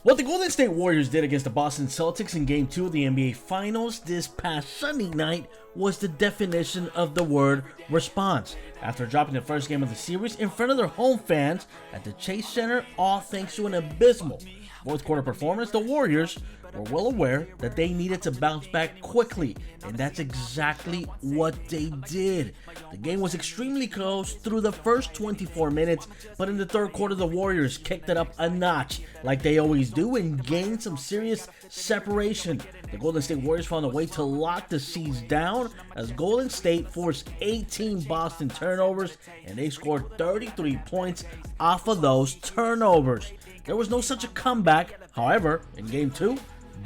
What the Golden State Warriors did against the Boston Celtics in Game 2 of the NBA Finals this past Sunday night was the definition of the word response. After dropping the first game of the series in front of their home fans at the Chase Center, all thanks to an abysmal fourth quarter performance, the Warriors were well aware that they needed to bounce back quickly, and that's exactly what they did. The game was extremely close through the first 24 minutes, but in the third quarter, the Warriors kicked it up a notch like they always do and gained some serious separation. The Golden State Warriors found a way to lock the Seas down as Golden State forced 18 Boston turnovers, and they scored 33 points off of those turnovers. There was no such a comeback. However, in Game 2,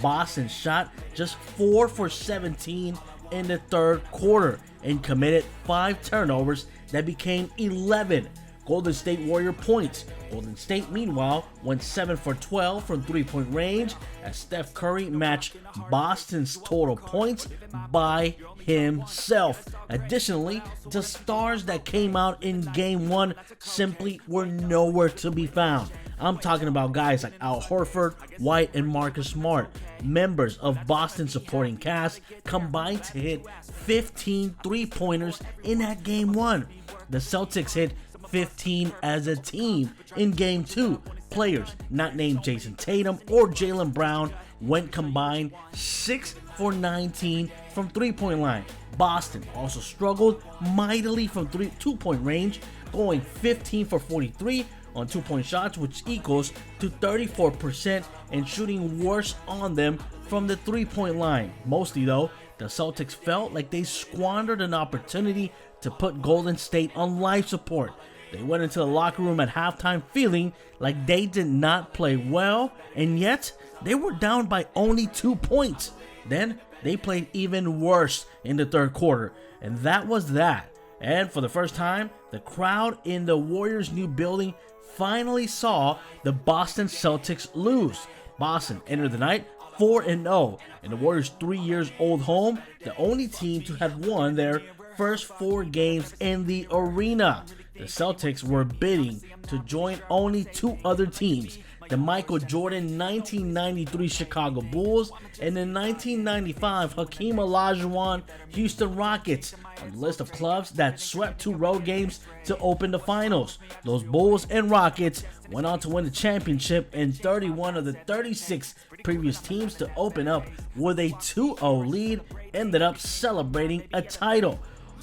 Boston shot just 4 for 17 in the third quarter and committed 5 turnovers that became 11 Golden State Warrior points. Golden State, meanwhile, went 7 for 12 from three-point range as Steph Curry matched Boston's total points by himself. Additionally, the stars that came out in Game 1 simply were nowhere to be found. I'm talking about guys like Al Horford, White, and Marcus Smart. Members of Boston's supporting cast combined to hit 15 three-pointers in that Game 1. The Celtics hit 15 as a team in Game 2. Players not named Jason Tatum or Jaylen Brown went combined 6 for 19 from three-point line. Boston also struggled mightily from two-point range, going 15 for 43 on two-point shots, which equals to 34%, and shooting worse on them from the three-point line. Mostly though, the Celtics felt like they squandered an opportunity to put Golden State on life support. They went into the locker room at halftime feeling like they did not play well, and yet they were down by only 2 points. Then they played even worse in the third quarter, and that was that. And for the first time, the crowd in the Warriors' new building finally saw the Boston Celtics lose. Boston entered the night 4-0 in the Warriors' 3-year-old home, the only team to have won their first 4 games in the arena. The Celtics were bidding to join only 2 other teams, the Michael Jordan 1993 Chicago Bulls and the 1995 Hakeem Olajuwon Houston Rockets on the list of clubs that swept 2 road games to open the finals. Those Bulls and Rockets went on to win the championship, and 31 of the 36 previous teams to open up with a 2-0 lead ended up celebrating a title.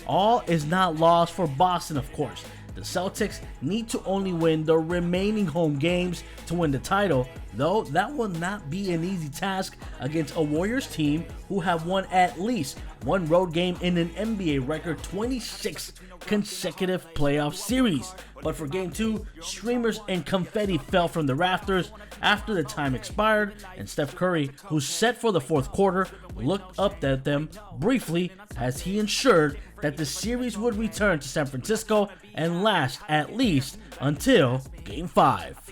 All is not lost for Boston, of course. The Celtics need to only win the remaining home games to win the title, though that will not be an easy task against a Warriors team who have won at least 1 road game in an NBA record 26 consecutive playoff series. But for Game 2, streamers and confetti fell from the rafters after the time expired, and Steph Curry, who's set for the fourth quarter, looked up at them briefly as he ensured that the series would return to San Francisco and last at least until Game 5.